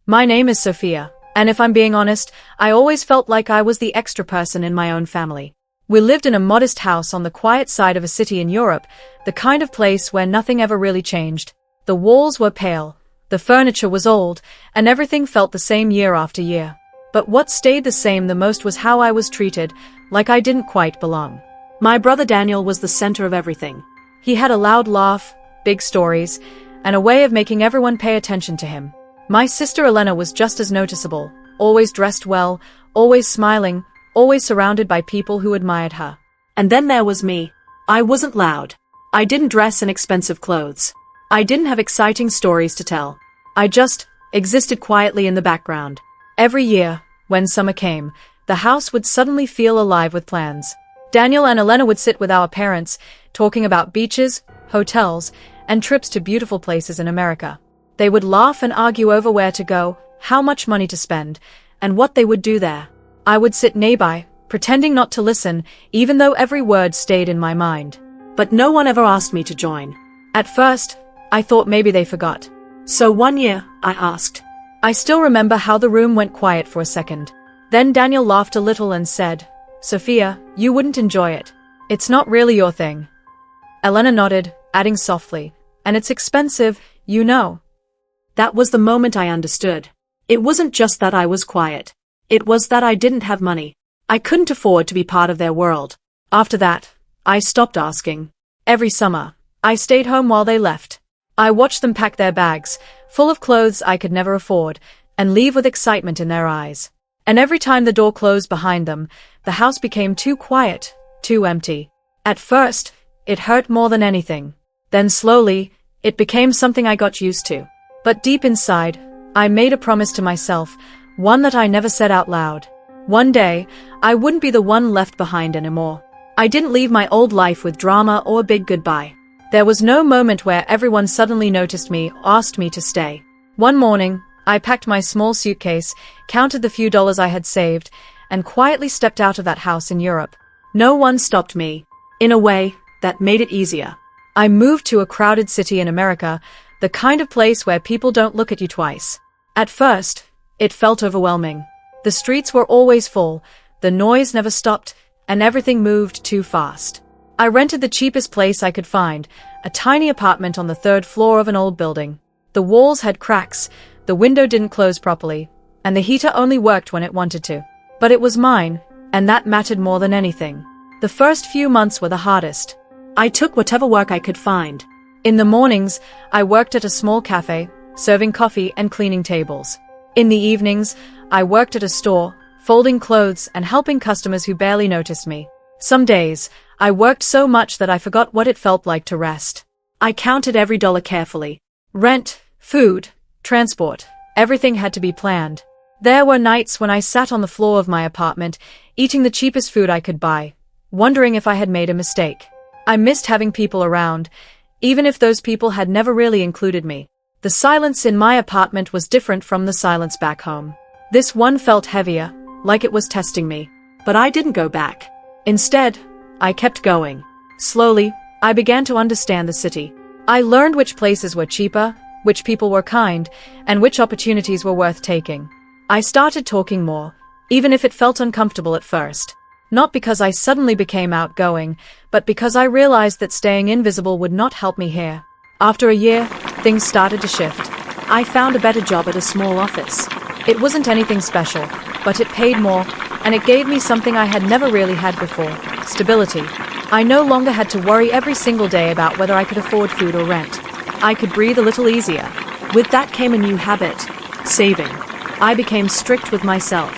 My name is Sophia, and if I'm being honest, I always felt like I was the extra person in my own family. We lived in a modest house on the quiet side of a city in Europe, the kind of place where nothing ever really changed. The walls were pale, the furniture was old, and everything felt the same year after year. But what stayed the same the most was how I was treated, like I didn't quite belong. My brother Daniel was the center of everything. He had a loud laugh, big stories, and a way of making everyone pay attention to him. My sister Elena was just as noticeable, always dressed well, always smiling, always surrounded by people who admired her. And then there was me. I wasn't loud. I didn't dress in expensive clothes. I didn't have exciting stories to tell. I just existed quietly in the background. Every year, when summer came, the house would suddenly feel alive with plans. Daniel and Elena would sit with our parents, talking about beaches, hotels, and trips to beautiful places in America. They would laugh and argue over where to go, how much money to spend, and what they would do there. I would sit nearby, pretending not to listen, even though every word stayed in my mind. But no one ever asked me to join. At first, I thought maybe they forgot. So one year, I asked. I still remember how the room went quiet for a second. Then Daniel laughed a little and said, "Sophia, you wouldn't enjoy it. It's not really your thing." Elena nodded, adding softly, "And it's expensive, you know." That was the moment I understood. It wasn't just that I was quiet. It was that I didn't have money. I couldn't afford to be part of their world. After that, I stopped asking. Every summer, I stayed home while they left. I watched them pack their bags, full of clothes I could never afford, and leave with excitement in their eyes. And every time the door closed behind them, the house became too quiet, too empty. At first, it hurt more than anything. Then slowly, it became something I got used to. But deep inside, I made a promise to myself, one that I never said out loud. One day, I wouldn't be the one left behind anymore. I didn't leave my old life with drama or a big goodbye. There was no moment where everyone suddenly noticed me or asked me to stay. One morning, I packed my small suitcase, counted the few dollars I had saved, and quietly stepped out of that house in Europe. No one stopped me. In a way, that made it easier. I moved to a crowded city in America, the kind of place where people don't look at you twice. At first, it felt overwhelming. The streets were always full, the noise never stopped, and everything moved too fast. I rented the cheapest place I could find, a tiny apartment on the third floor of an old building. The walls had cracks, the window didn't close properly, and the heater only worked when it wanted to. But it was mine, and that mattered more than anything. The first few months were the hardest. I took whatever work I could find. In the mornings, I worked at a small cafe, serving coffee and cleaning tables. In the evenings, I worked at a store, folding clothes and helping customers who barely noticed me. Some days, I worked so much that I forgot what it felt like to rest. I counted every dollar carefully. Rent, food, transport, everything had to be planned. There were nights when I sat on the floor of my apartment, eating the cheapest food I could buy, wondering if I had made a mistake. I missed having people around, even if those people had never really included me. The silence in my apartment was different from the silence back home. This one felt heavier, like it was testing me. But I didn't go back. Instead, I kept going. Slowly, I began to understand the city. I learned which places were cheaper, which people were kind, and which opportunities were worth taking. I started talking more, even if it felt uncomfortable at first. Not because I suddenly became outgoing, but because I realized that staying invisible would not help me here. After a year, things started to shift. I found a better job at a small office. It wasn't anything special, but it paid more, and it gave me something I had never really had before: stability. I no longer had to worry every single day about whether I could afford food or rent. I could breathe a little easier. With that came a new habit: saving. I became strict with myself.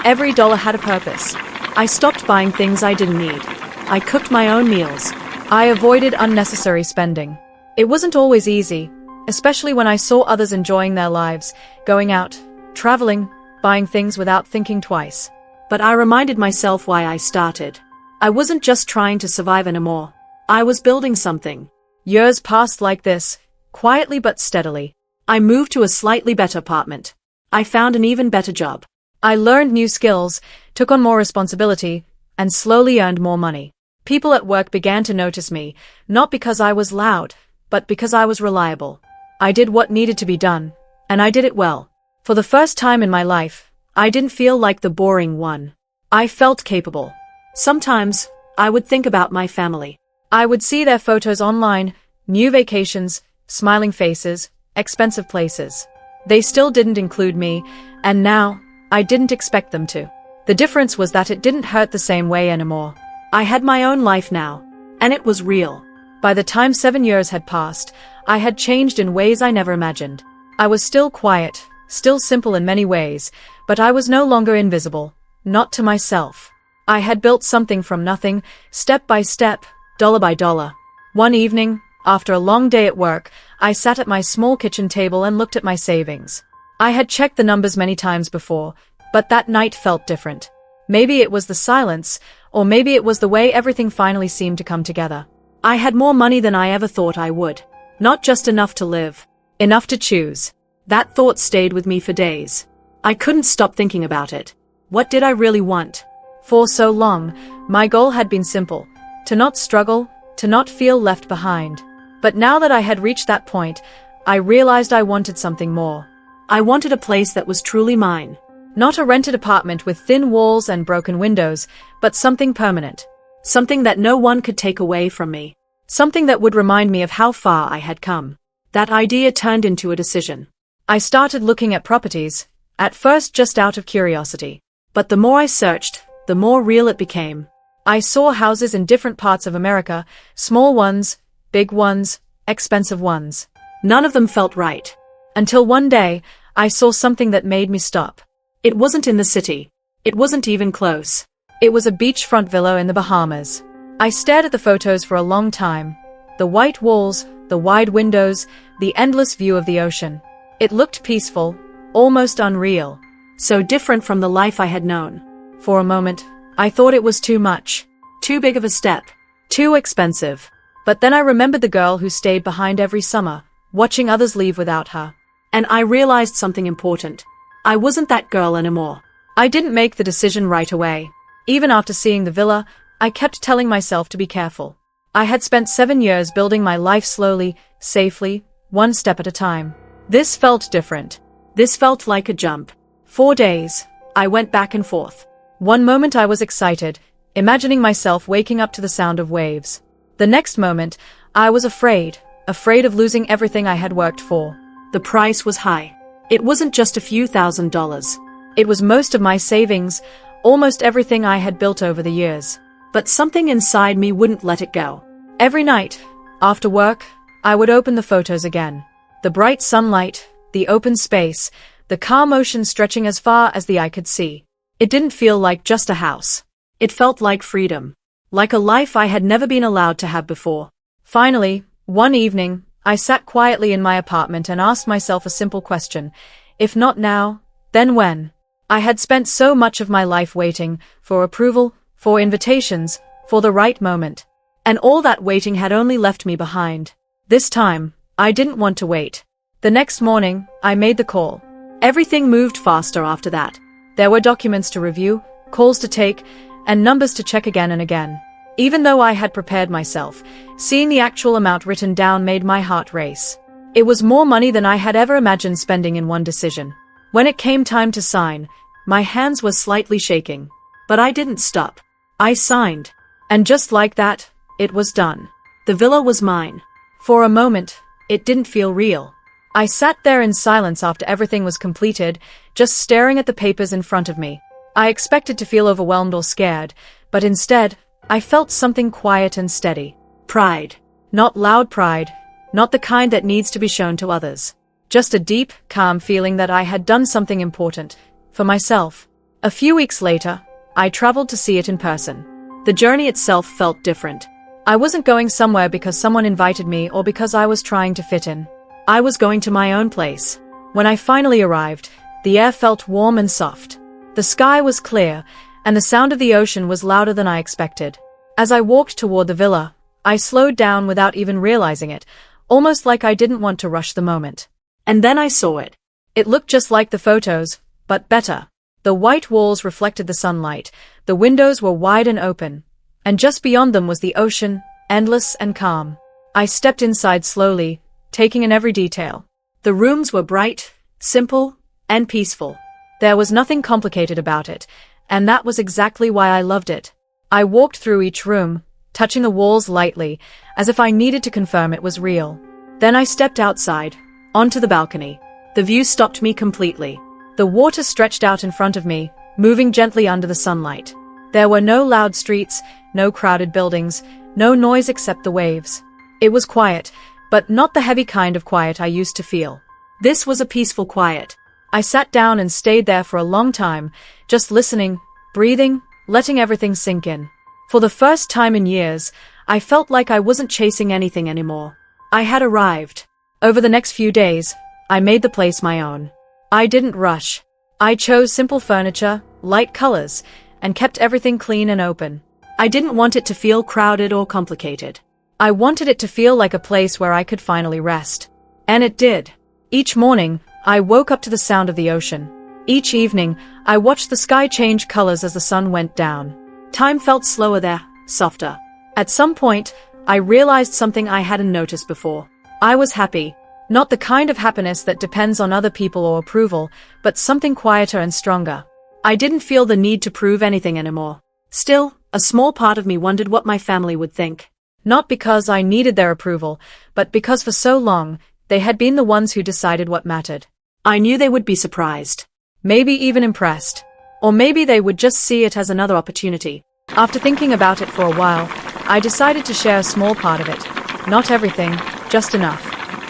Every dollar had a purpose. I stopped buying things I didn't need. I cooked my own meals. I avoided unnecessary spending. It wasn't always easy, especially when I saw others enjoying their lives, going out, traveling, buying things without thinking twice. But I reminded myself why I started. I wasn't just trying to survive anymore. I was building something. Years passed like this, quietly but steadily. I moved to a slightly better apartment. I found an even better job. I learned new skills, took on more responsibility, and slowly earned more money. People at work began to notice me, not because I was loud, but because I was reliable. I did what needed to be done, and I did it well. For the first time in my life, I didn't feel like the boring one. I felt capable. Sometimes, I would think about my family. I would see their photos online, new vacations, smiling faces, expensive places. They still didn't include me, and now, I didn't expect them to. The difference was that it didn't hurt the same way anymore. I had my own life now, and it was real. By the time 7 years had passed, I had changed in ways I never imagined. I was still quiet, still simple in many ways, but I was no longer invisible, not to myself. I had built something from nothing, step by step, dollar by dollar. One evening, after a long day at work, I sat at my small kitchen table and looked at my savings. I had checked the numbers many times before, but that night felt different. Maybe it was the silence, or maybe it was the way everything finally seemed to come together. I had more money than I ever thought I would. Not just enough to live. Enough to choose. That thought stayed with me for days. I couldn't stop thinking about it. What did I really want? For so long, my goal had been simple. To not struggle, to not feel left behind. But now that I had reached that point, I realized I wanted something more. I wanted a place that was truly mine. Not a rented apartment with thin walls and broken windows, but something permanent. Something that no one could take away from me. Something that would remind me of how far I had come. That idea turned into a decision. I started looking at properties, at first just out of curiosity. But the more I searched, the more real it became. I saw houses in different parts of America, small ones, big ones, expensive ones. None of them felt right. Until one day, I saw something that made me stop. It wasn't in the city. It wasn't even close. It was a beachfront villa in the Bahamas. I stared at the photos for a long time. The white walls, the wide windows, the endless view of the ocean. It looked peaceful, almost unreal. So different from the life I had known. For a moment, I thought it was too much. Too big of a step. Too expensive. But then I remembered the girl who stayed behind every summer, watching others leave without her. And I realized something important. I wasn't that girl anymore. I didn't make the decision right away. Even after seeing the villa, I kept telling myself to be careful. I had spent 7 years building my life slowly, safely, one step at a time. This felt different. This felt like a jump. 4 days, I went back and forth. One moment I was excited, imagining myself waking up to the sound of waves. The next moment, I was afraid of losing everything I had worked for. The price was high. It wasn't just a few $1,000s. It was most of my savings, almost everything I had built over the years. But something inside me wouldn't let it go. Every night, after work, I would open the photos again. The bright sunlight, the open space, the calm ocean stretching as far as the eye could see. It didn't feel like just a house. It felt like freedom. Like a life I had never been allowed to have before. Finally, one evening, I sat quietly in my apartment and asked myself a simple question. If not now, then when? I had spent so much of my life waiting, for approval, for invitations, for the right moment. And all that waiting had only left me behind. This time, I didn't want to wait. The next morning, I made the call. Everything moved faster after that. There were documents to review, calls to take, and numbers to check again and again. Even though I had prepared myself, seeing the actual amount written down made my heart race. It was more money than I had ever imagined spending in one decision. When it came time to sign, my hands were slightly shaking. But I didn't stop. I signed. And just like that, it was done. The villa was mine. For a moment, it didn't feel real. I sat there in silence after everything was completed, just staring at the papers in front of me. I expected to feel overwhelmed or scared, but instead, I felt something quiet and steady. Pride. Not loud pride, not the kind that needs to be shown to others. Just a deep, calm feeling that I had done something important, for myself. A few weeks later, I traveled to see it in person. The journey itself felt different. I wasn't going somewhere because someone invited me or because I was trying to fit in. I was going to my own place. When I finally arrived, the air felt warm and soft. The sky was clear, and the sound of the ocean was louder than I expected. As I walked toward the villa, I slowed down without even realizing it, almost like I didn't want to rush the moment. And then I saw it. It looked just like the photos, but better. The white walls reflected the sunlight, the windows were wide and open, and just beyond them was the ocean, endless and calm. I stepped inside slowly, taking in every detail. The rooms were bright, simple, and peaceful. There was nothing complicated about it, and that was exactly why I loved it. I walked through each room, touching the walls lightly, as if I needed to confirm it was real. Then I stepped outside, onto the balcony. The view stopped me completely. The water stretched out in front of me, moving gently under the sunlight. There were no loud streets, no crowded buildings, no noise except the waves. It was quiet, but not the heavy kind of quiet I used to feel. This was a peaceful quiet. I sat down and stayed there for a long time, just listening, breathing, letting everything sink in. For the first time in years, I felt like I wasn't chasing anything anymore. I had arrived. Over the next few days, I made the place my own. I didn't rush. I chose simple furniture, light colors, and kept everything clean and open. I didn't want it to feel crowded or complicated. I wanted it to feel like a place where I could finally rest. And it did. Each morning, I woke up to the sound of the ocean. Each evening, I watched the sky change colors as the sun went down. Time felt slower there, softer. At some point, I realized something I hadn't noticed before. I was happy. Not the kind of happiness that depends on other people or approval, but something quieter and stronger. I didn't feel the need to prove anything anymore. Still, a small part of me wondered what my family would think. Not because I needed their approval, but because for so long, they had been the ones who decided what mattered. I knew they would be surprised. Maybe even impressed. Or maybe they would just see it as another opportunity. After thinking about it for a while, I decided to share a small part of it. Not everything, just enough.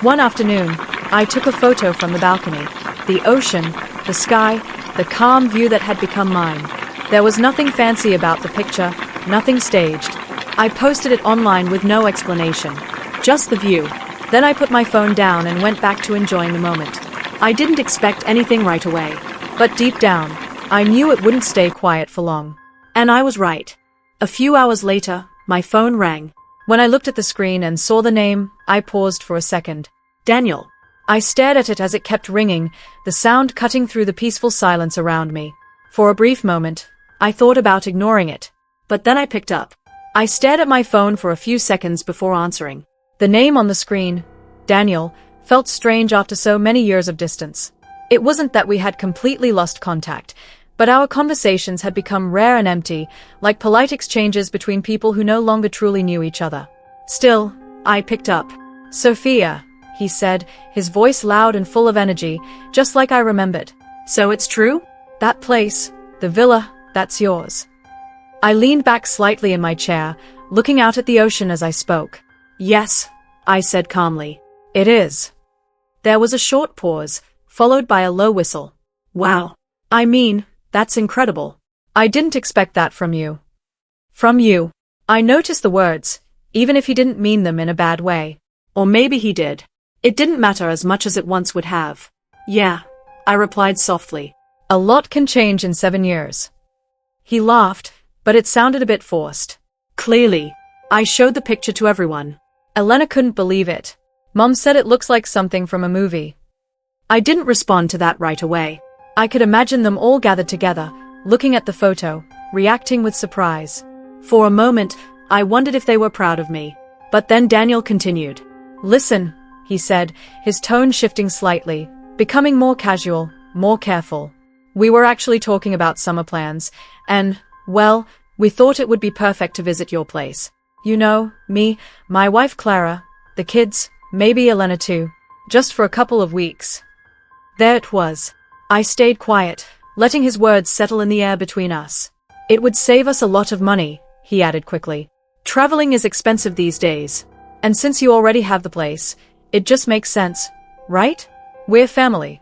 One afternoon, I took a photo from the balcony. The ocean, the sky, the calm view that had become mine. There was nothing fancy about the picture, nothing staged. I posted it online with no explanation. Just the view. Then I put my phone down and went back to enjoying the moment. I didn't expect anything right away. But deep down, I knew it wouldn't stay quiet for long. And I was right. A few hours later, my phone rang. When I looked at the screen and saw the name, I paused for a second. Daniel. I stared at it as it kept ringing, the sound cutting through the peaceful silence around me. For a brief moment, I thought about ignoring it. But then I picked up. I stared at my phone for a few seconds before answering. The name on the screen, Daniel, felt strange after so many years of distance. It wasn't that we had completely lost contact, but our conversations had become rare and empty, like polite exchanges between people who no longer truly knew each other. Still, I picked up. Sophia, he said, his voice loud and full of energy, just like I remembered. So it's true? That place, the villa, that's yours. I leaned back slightly in my chair, looking out at the ocean as I spoke. Yes, I said calmly. It is. There was a short pause, followed by a low whistle. Wow. I mean, that's incredible. I didn't expect that from you. From you. I noticed the words, even if he didn't mean them in a bad way. Or maybe he did. It didn't matter as much as it once would have. Yeah, I replied softly. A lot can change in 7 years. He laughed, but it sounded a bit forced. Clearly. I showed the picture to everyone. Elena couldn't believe it. Mom said it looks like something from a movie. I didn't respond to that right away. I could imagine them all gathered together, looking at the photo, reacting with surprise. For a moment, I wondered if they were proud of me. But then Daniel continued. Listen, he said, his tone shifting slightly, becoming more casual, more careful. We were actually talking about summer plans, and, well, we thought it would be perfect to visit your place. You know, me, my wife Clara, the kids, maybe Elena too, just for a couple of weeks. There it was. I stayed quiet, letting his words settle in the air between us. It would save us a lot of money, he added quickly. Traveling is expensive these days. And since you already have the place, it just makes sense, right? We're family.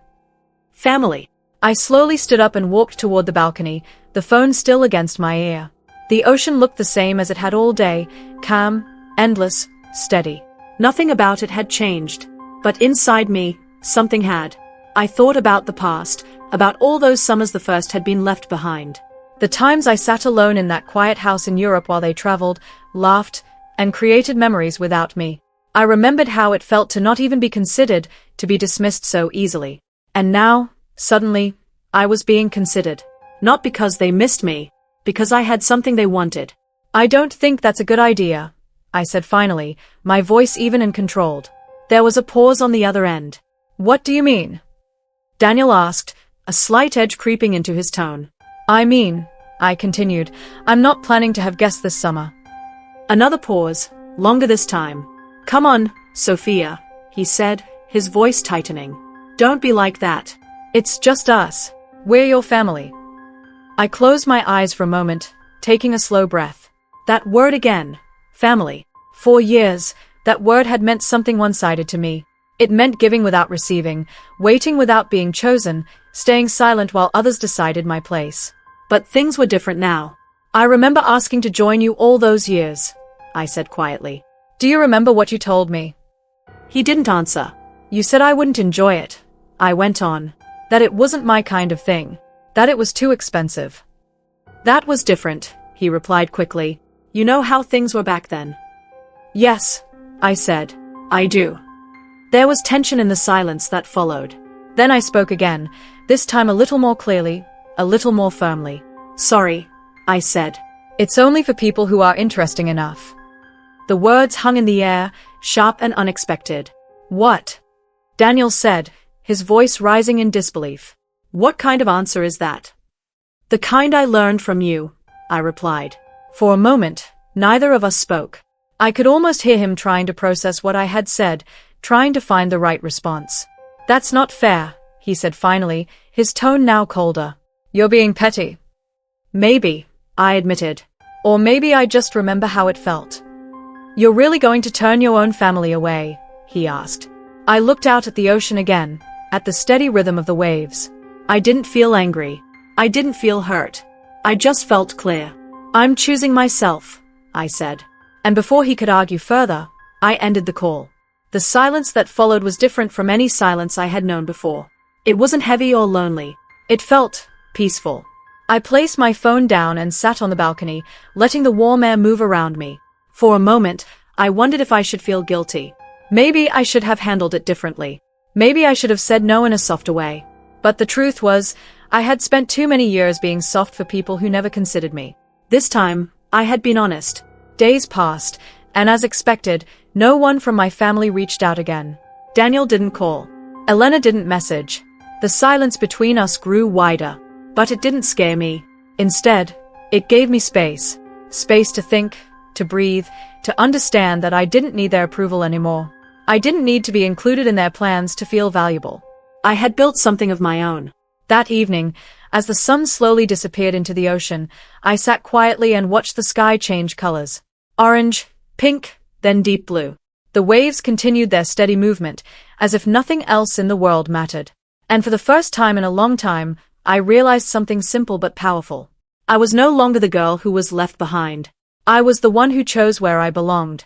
Family. I slowly stood up and walked toward the balcony, the phone still against my ear. The ocean looked the same as it had all day, calm, endless, steady. Nothing about it had changed. But inside me, something had. I thought about the past, about all those summers the first had been left behind. The times I sat alone in that quiet house in Europe while they traveled, laughed, and created memories without me. I remembered how it felt to not even be considered, to be dismissed so easily. And now, suddenly, I was being considered. Not because they missed me, because I had something they wanted. I don't think that's a good idea, I said finally, my voice even and controlled. There was a pause on the other end. What do you mean? Daniel asked, a slight edge creeping into his tone. I mean, I continued, I'm not planning to have guests this summer. Another pause, longer this time. Come on, Sophia, he said, his voice tightening. Don't be like that. It's just us. We're your family. I closed my eyes for a moment, taking a slow breath. That word again. Family. For years, that word had meant something one-sided to me. It meant giving without receiving, waiting without being chosen, staying silent while others decided my place. But things were different now. I remember asking to join you all those years, I said quietly. Do you remember what you told me? He didn't answer. You said I wouldn't enjoy it, I went on. That it wasn't my kind of thing. That it was too expensive. That was different, he replied quickly. You know how things were back then. Yes, I said. I do. There was tension in the silence that followed. Then I spoke again, this time a little more clearly, a little more firmly. Sorry, I said. It's only for people who are interesting enough. The words hung in the air, sharp and unexpected. What? Daniel said, his voice rising in disbelief. What kind of answer is that? The kind I learned from you, I replied. For a moment, neither of us spoke. I could almost hear him trying to process what I had said, trying to find the right response. That's not fair, he said finally, his tone now colder. You're being petty. Maybe, I admitted. Or maybe I just remember how it felt. You're really going to turn your own family away? He asked. I looked out at the ocean again, at the steady rhythm of the waves. I didn't feel angry. I didn't feel hurt. I just felt clear. I'm choosing myself, I said. And before he could argue further, I ended the call. The silence that followed was different from any silence I had known before. It wasn't heavy or lonely. It felt peaceful. I placed my phone down and sat on the balcony, letting the warm air move around me. For a moment, I wondered if I should feel guilty. Maybe I should have handled it differently. Maybe I should have said no in a softer way. But the truth was, I had spent too many years being soft for people who never considered me. This time, I had been honest. Days passed, and as expected, no one from my family reached out again. Daniel didn't call. Elena didn't message. The silence between us grew wider. But it didn't scare me. Instead, it gave me space. Space to think, to breathe, to understand that I didn't need their approval anymore. I didn't need to be included in their plans to feel valuable. I had built something of my own. That evening, as the sun slowly disappeared into the ocean, I sat quietly and watched the sky change colors. Orange, pink, then deep blue. The waves continued their steady movement, as if nothing else in the world mattered. And for the first time in a long time, I realized something simple but powerful. I was no longer the girl who was left behind. I was the one who chose where I belonged.